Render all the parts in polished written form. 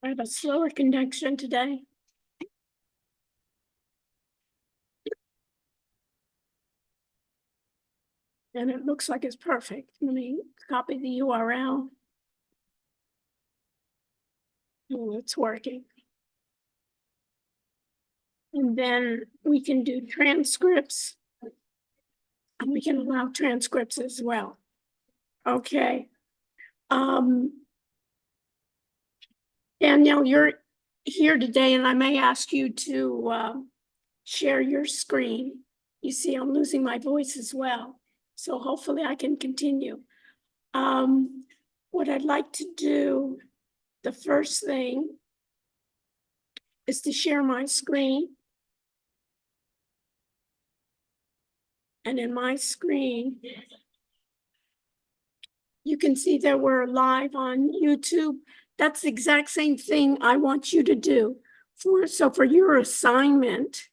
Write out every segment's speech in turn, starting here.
I have a slower connection today. And it looks like it's perfect. Let me copy the URL. Oh, it's working. And then we can do transcripts. And we can allow transcripts as well. Okay. Danielle, you're here today, and I may ask you to share your screen. You see, I'm losing my voice as well. So hopefully I can continue. What I'd like to do, the first thing is to share my screen. And in my screen, you can see that we're live on YouTube. That's the exact same thing I want you to do. So for your assignment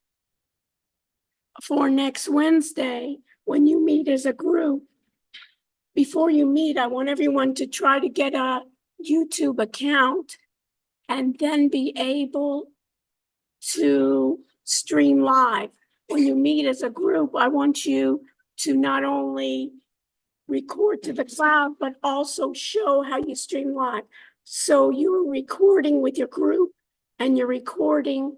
for next Wednesday, when you meet as a group, before you meet, I want everyone to try to get a YouTube account and then be able to stream live. When you meet as a group, I want you to not only record to the cloud, but also show how you stream live. So you're recording with your group and you're recording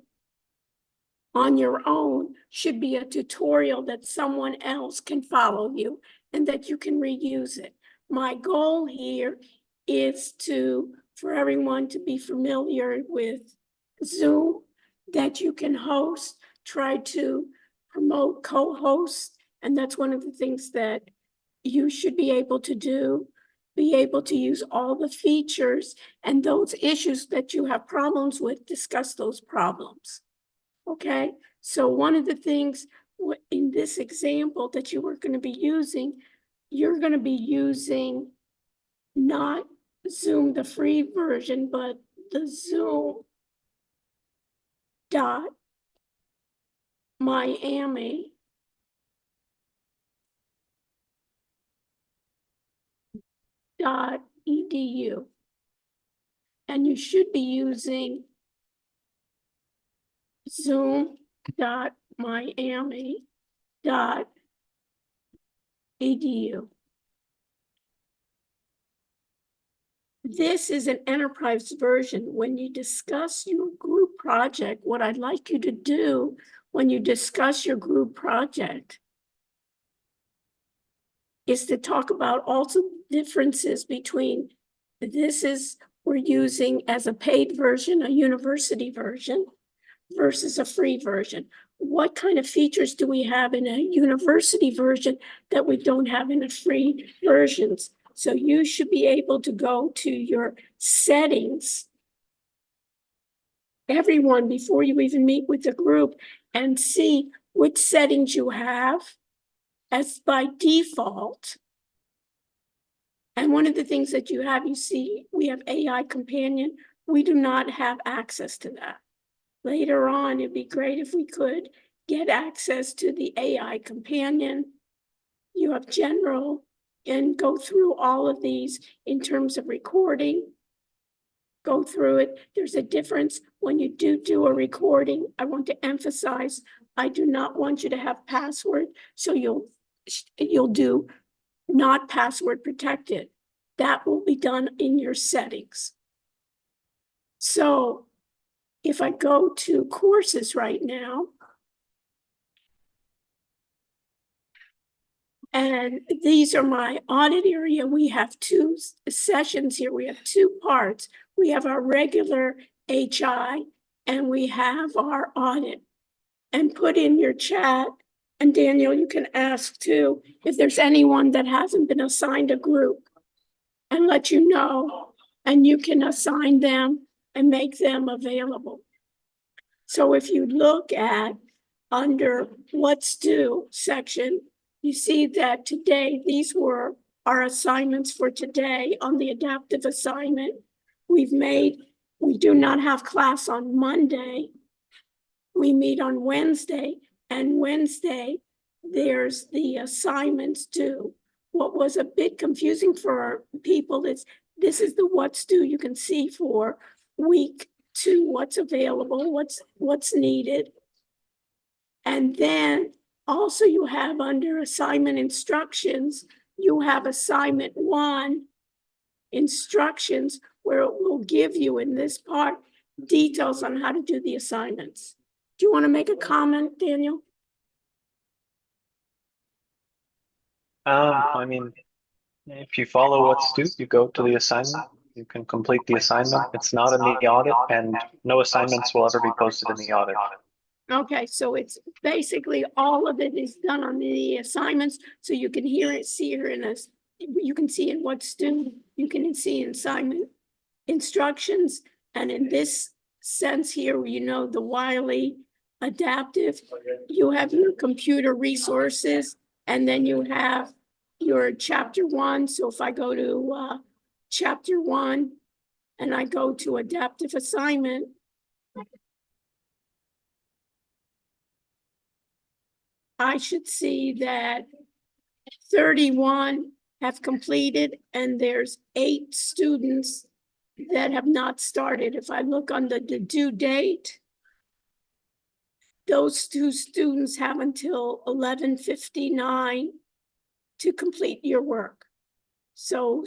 on your own should be a tutorial that someone else can follow you and that you can reuse it. My goal here is for everyone to be familiar with Zoom, that you can host, try to promote co-host, and that's one of the things that you should be able to do, be able to use all the features, and those issues that you have problems with, discuss those problems. Okay, so one of the things in this example that you were going to be using, you're going to be using not Zoom, the free version, but the Zoom Miami .edu, and you should be using zoom.miami.edu. This is an enterprise version. When you discuss your group project, what I'd like you to do when you discuss your group project is to talk about also differences between we're using as a paid version, a university version, versus a free version. What kind of features do we have in a university version that we don't have in the free versions? So you should be able to go to your settings, everyone, before you even meet with the group, and see which settings you have as by default. And one of the things that you have, you see, we have AI Companion. We do not have access to that. Later on, it'd be great if we could get access to the AI Companion. You have general, and go through all of these in terms of recording. Go through it. There's a difference when you do a recording. I want to emphasize, I do not want you to have password, so you'll do not password protected. That will be done in your settings. So if I go to courses right now, and these are my audit area, we have two sessions here. We have two parts. We have our regular HI and we have our audit. And put in your chat, and Daniel, you can ask too, if there's anyone that hasn't been assigned a group, and let you know, and you can assign them and make them available. So if you look at under what's due section, you see that today, these were our assignments for today on the adaptive assignment. We do not have class on Monday. We meet on Wednesday, and Wednesday, there's the assignments due. What was a bit confusing for people is this is the what's due you can see for week 2, what's available, what's needed. And then also you have under assignment instructions, you have assignment 1 instructions where it will give you in this part details on how to do the assignments. Do you want to make a comment, Daniel? I mean, if you follow what's due, you go to the assignment, you can complete the assignment. It's not in the audit, and no assignments will ever be posted in the audit. Okay, so it's basically all of it is done on the assignments, so you can see here in this, you can see in what's due, you can see in assignment instructions, and in this sense here, you know, the Wiley adaptive, you have your computer resources, and then you have your chapter 1. So if I go to chapter 1 and I go to adaptive assignment, I should see that 31 have completed, and there's 8 students that have not started. If I look on the due date, those 2 students have until 11:59 to complete your work. So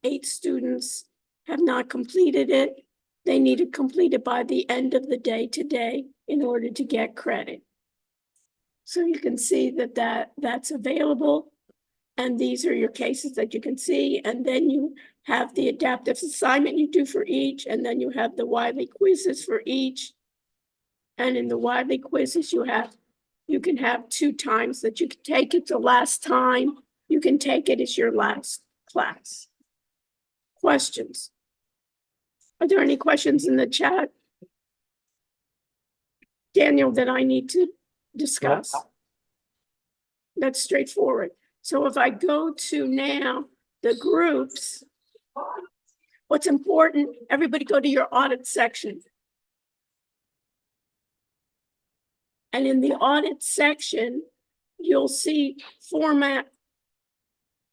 8 students have not completed it. They need to complete it by the end of the day today in order to get credit. So you can see that's available. And these are your cases that you can see. And then you have the adaptive assignment you do for each. And then you have the Wiley quizzes for each. And in the Wiley quizzes, you can have 2 times that you can take it. The last time you can take it as your last class. Questions? Are there any questions in the chat, Daniel, that I need to discuss? Yep. That's straightforward. So if I go to now the groups, what's important, everybody go to your audit section. And in the audit section, you'll see format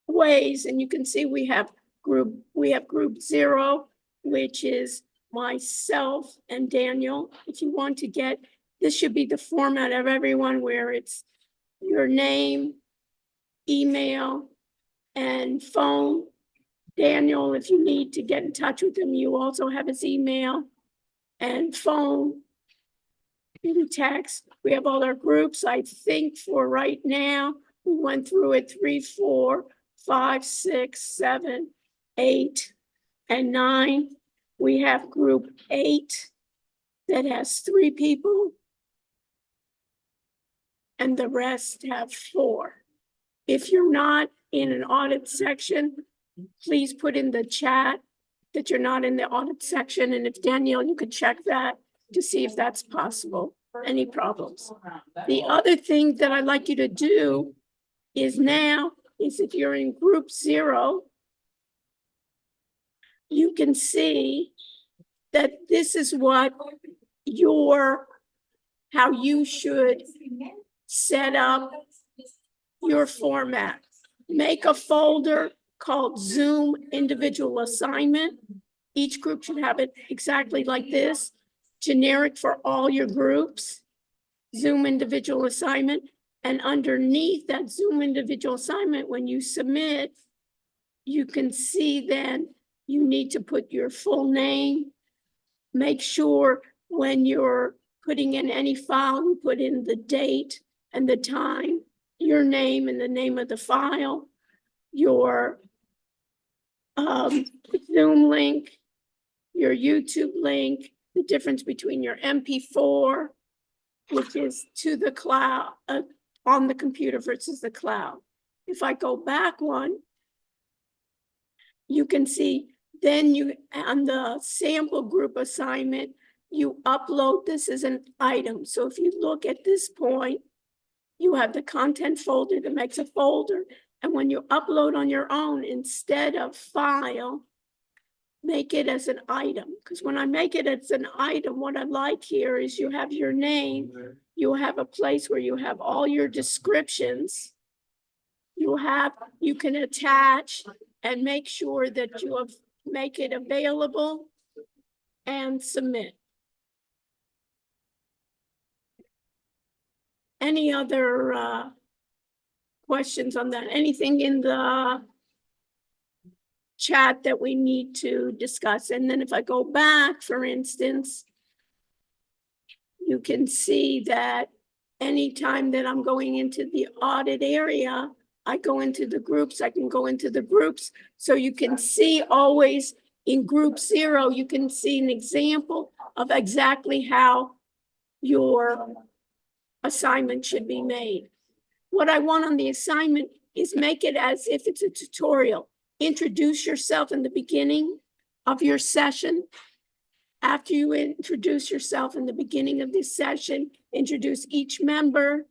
ways, and you can see we have group 0, which is myself and Daniel. If you want to get, this should be the format of everyone where it's your name, email, and phone. Daniel, if you need to get in touch with him, you also have his email and phone. In text, we have all our groups. I think for right now, we went through it 3, 4, 5, 6, 7, 8, and 9. We have group 8 that has 3 people, and the rest have 4. If you're not in an audit section, please put in the chat that you're not in the audit section. And if Danielle, you could check that to see if that's possible. Any problems? The other thing that I'd like you to do is if you're in group 0, you can see that this is how you should set up your format. Make a folder called Zoom individual assignment. Each group should have it exactly like this, generic for all your groups, Zoom individual assignment. And underneath that Zoom individual assignment, when you submit, you can see then you need to put your full name. Make sure when you're putting in any file, you put in the date and the time, your name and the name of the file, your Zoom link, your YouTube link, the difference between your MP4, which is to the cloud, on the computer versus the cloud. If I go back one, you can see then on the sample group assignment, you upload this as an item. So if you look at this point, you have the content folder that makes a folder. And when you upload on your own, instead of file, make it as an item. Because when I make it as an item, what I like here is you have your name, you have a place where you have all your descriptions, you can attach and make sure that make it available and submit. Any other questions on that? Anything in the chat that we need to discuss? And then if I go back, for instance, you can see that anytime that I'm going into the audit area, I go into the groups, I can go into the groups. So you can see always in group 0, you can see an example of exactly how your assignment should be made. What I want on the assignment is make it as if it's a tutorial. Introduce yourself in the beginning of your session. After you introduce yourself in the beginning of this session, introduce each member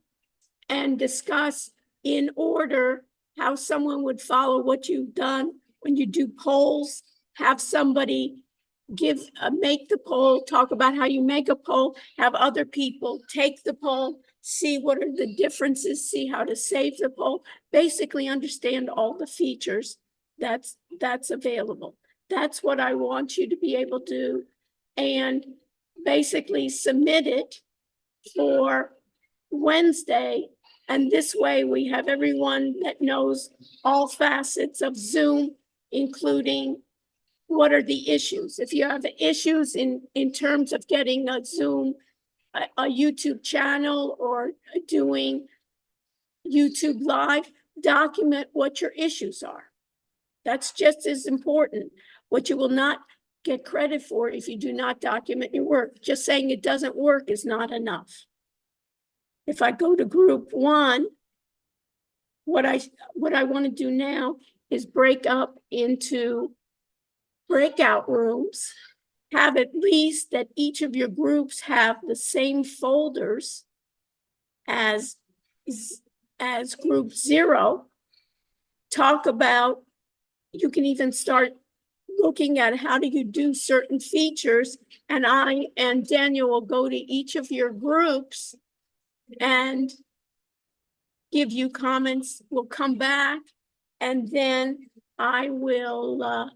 and discuss in order how someone would follow what you've done. When you do polls, have somebody make the poll, talk about how you make a poll, have other people take the poll, see what are the differences, see how to save the poll, basically understand all the features that's available. That's what I want you to be able to do, and basically submit it for Wednesday. And this way we have everyone that knows all facets of Zoom, including what are the issues. If you have issues in terms of getting a Zoom, a YouTube channel, or doing YouTube Live, document what your issues are. That's just as important. What you will not get credit for if you do not document your work. Just saying it doesn't work is not enough. If I go to group 1, what I want to do now is break up into breakout rooms, have at least that each of your groups have the same folders as group 0. Talk about, you can even start looking at how do you do certain features, and I and Daniel will go to each of your groups and give you comments. We'll come back, and then I will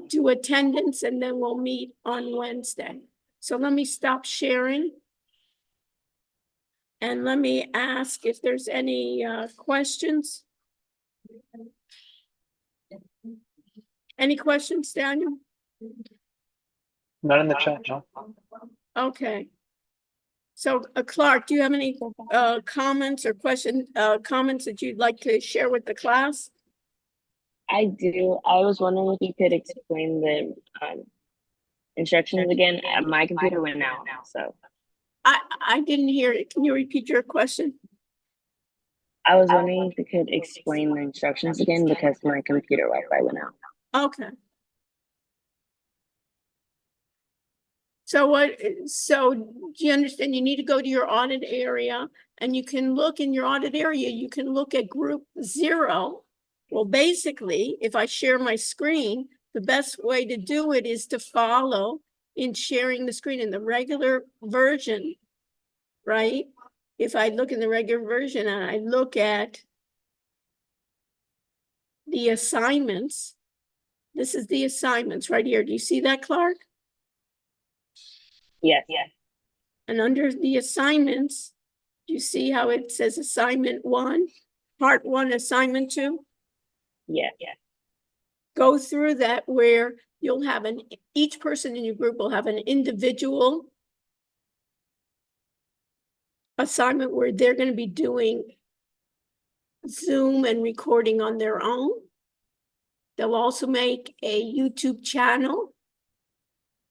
do attendance, and then we'll meet on Wednesday. So let me stop sharing. And let me ask if there's any questions. Any questions, Daniel? Not in the chat, no. Okay. So Clark, do you have any comments or comments that you'd like to share with the class? I do. I was wondering if you could explain the instructions again. My computer went out, so. I didn't hear it. Can you repeat your question? I was wondering if you could explain the instructions again because my computer Wi-Fi went out. Okay. So do you understand? You need to go to your audit area, and you can look in your audit area, you can look at group 0. Well, basically, if I share my screen, the best way to do it is to follow in sharing the screen in the regular version, right? If I look in the regular version and I look at the assignments, this is the assignments right here. Do you see that, Clark? Yes. And under the assignments, do you see how it says assignment 1, part 1, assignment 2? Yeah. Go through that where you'll have each person in your group will have an individual assignment where they're going to be doing Zoom and recording on their own. They'll also make a YouTube channel,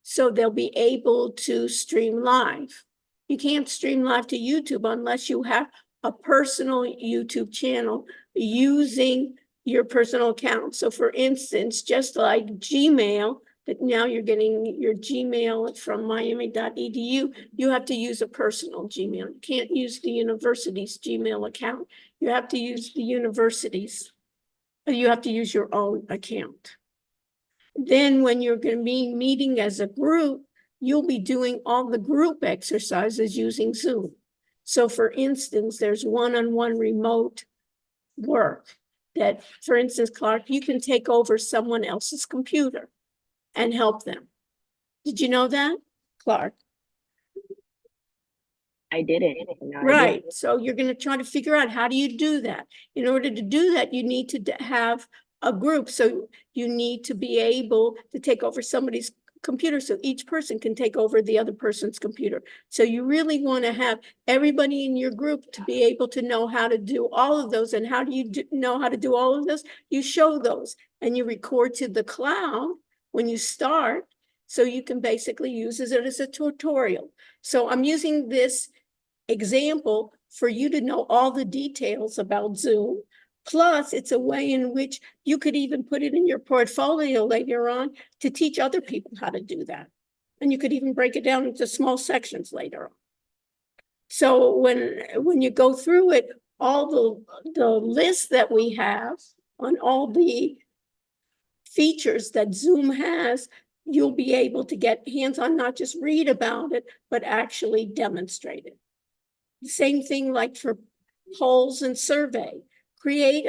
so they'll be able to stream live. You can't stream live to YouTube unless you have a personal YouTube channel using your personal account. So for instance, just like Gmail, that now you're getting your Gmail from miami.edu, you have to use a personal Gmail. You can't use the university's Gmail account. You have to use the university's, you have to use your own account. Then when you're going to be meeting as a group, you'll be doing all the group exercises using Zoom. So for instance, there's one-on-one remote work that, for instance, Clark, you can take over someone else's computer and help them. Did you know that, Clark? I didn't. No idea. Right, so you're gonna try to figure out, how do you do that? In order to do that, you need to have a group, so you need to be able to take over somebody's computer, so each person can take over the other person's computer. So you really wanna have everybody in your group to be able to know how to do all of those. And how do you know how to do all of those? You show those, and you record to the cloud when you start, so you can basically use it as a tutorial. So I'm using this example for you to know all the details about Zoom. Plus, it's a way in which you could even put it in your portfolio later on to teach other people how to do that. And you could even break it down into small sections later on. So when you go through it, all the list that we have on all the features that Zoom has, you'll be able to get hands-on, not just read about it, but actually demonstrate it. Same thing like for polls and survey. Create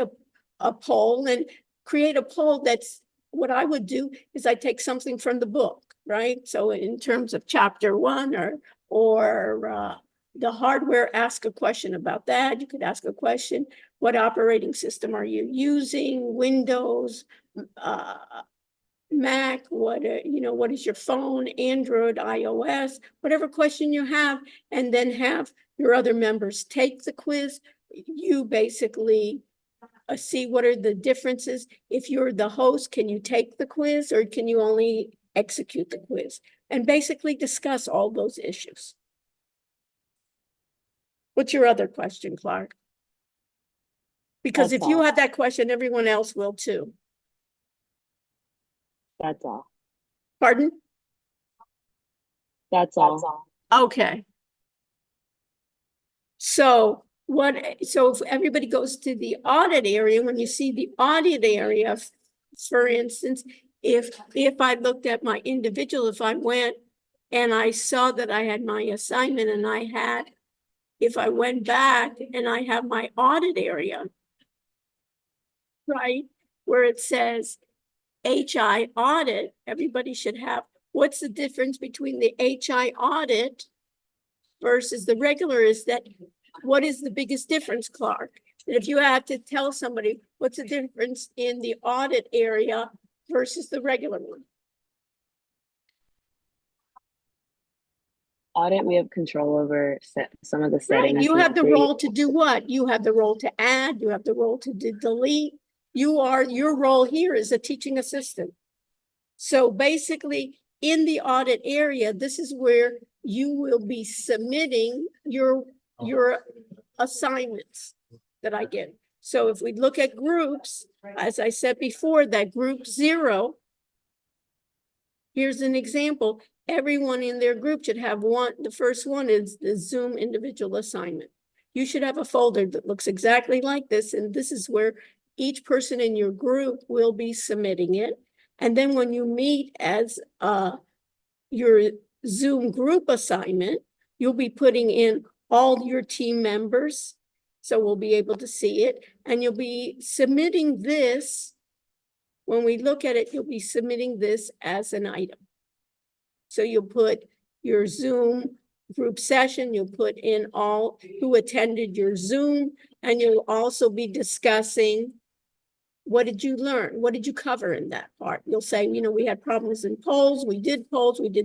a poll, and create a poll that's, what I would do is I take something from the book, right? So in terms of chapter 1 or the hardware, ask a question about that. You could ask a question, what operating system are you using? Windows, Mac, what is your phone, Android, iOS, whatever question you have, and then have your other members take the quiz. You basically see what are the differences. If you're the host, can you take the quiz, or can you only execute the quiz? And basically discuss all those issues. What's your other question, Clark? Because That's if you all. have that question, everyone else will too. That's all. Pardon? That's all. Okay. So if everybody goes to the audit area, when you see the audit area, for instance, if I looked at my individual, if I went and I saw that I had my assignment, and if I went back and I have my audit area, right, where it says HI audit, everybody should have, what's the difference between the HI audit versus the regular? Is that, what is the biggest difference, Clark? And if you have to tell somebody, what's the difference in the audit area versus the regular one? Audit, we have control over some of the Right, settings. you have the role to do what? You have the role to add, you have the role to delete. Your role here is a teaching assistant. So basically, in the audit area, this is where you will be submitting your assignments that I give. So if we look at groups, as I said before, that group 0, here's an example. Everyone in their group should have one. The first one is the Zoom individual assignment. You should have a folder that looks exactly like this, and this is where each person in your group will be submitting it. And then when you meet as your Zoom group assignment, you'll be putting in all your team members, so we'll be able to see it, and you'll be submitting this. When we look at it, you'll be submitting this as an item. So you'll put your Zoom group session, you'll put in all who attended your Zoom, and you'll also be discussing, what did you learn? What did you cover in that part? You'll say, we had problems in polls, we did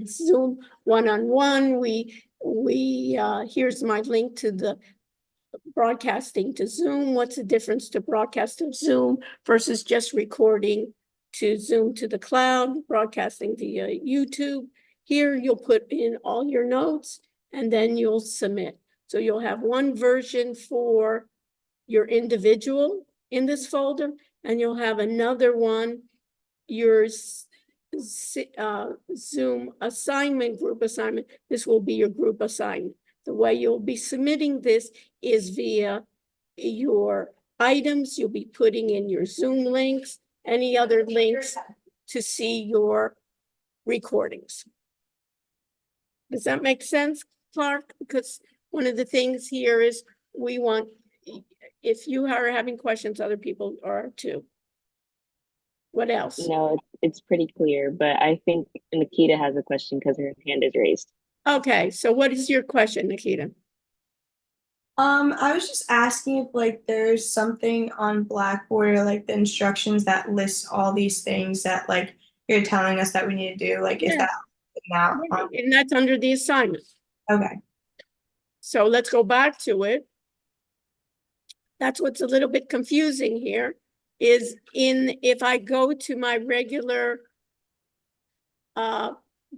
Zoom one-on-one, here's my link to the broadcasting to Zoom. What's the difference to broadcast to Zoom versus just recording to Zoom to the cloud, broadcasting via YouTube? Here you'll put in all your notes, and then you'll submit. So you'll have one version for your individual in this folder, and you'll have another one, your Zoom assignment, group assignment. This will be your group assignment. The way you'll be submitting this is via your items. You'll be putting in your Zoom links, any other links to see your recordings. Does that make sense, Clark? Because one of the things here is we want, if you are having questions, other people are too. What else? No, it's pretty clear, but I think Nikita has a question because her hand is raised. Okay, so what is your question, Nikita? I was just asking if like there's something on Blackboard or like the instructions that lists all these things that like you're telling us that we need to do. Like, is Yeah. that now? And that's under the assignment. Okay. So let's go back to it. That's what's a little bit confusing here is if I go to my regular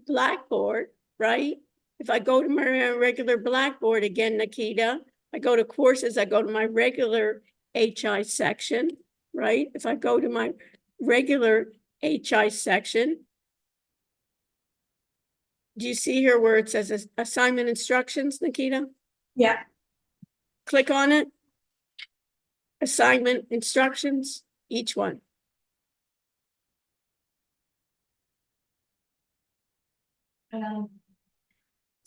Blackboard, right? If I go to my regular Blackboard again, Nikita, I go to courses, I go to my regular HI section, right? If I go to my regular HI section, do you see here where it says assignment instructions, Nikita? Yeah. Click on it. Assignment instructions, each one. Does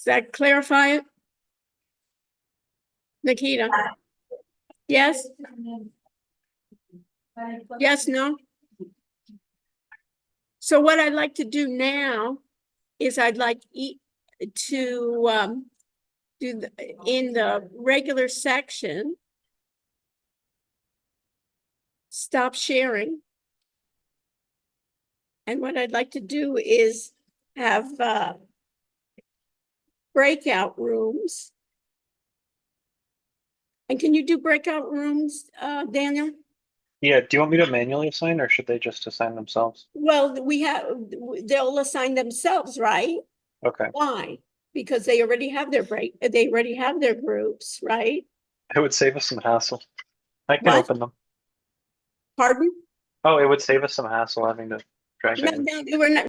that clarify it? Nikita? Yes? Yes, no? So what I'd like to do now is I'd like to do in the regular section, stop sharing. And what I'd like to do is have breakout rooms. And can you do breakout rooms, Daniel? Yeah, do you want me to manually assign or should they just assign themselves? Well, they'll assign themselves, right? Okay, Why? Because they already have their groups, right? it would save us some hassle. I can What? open them. Pardon? Oh, it would save us some hassle having to drag No, it in. no, we're not,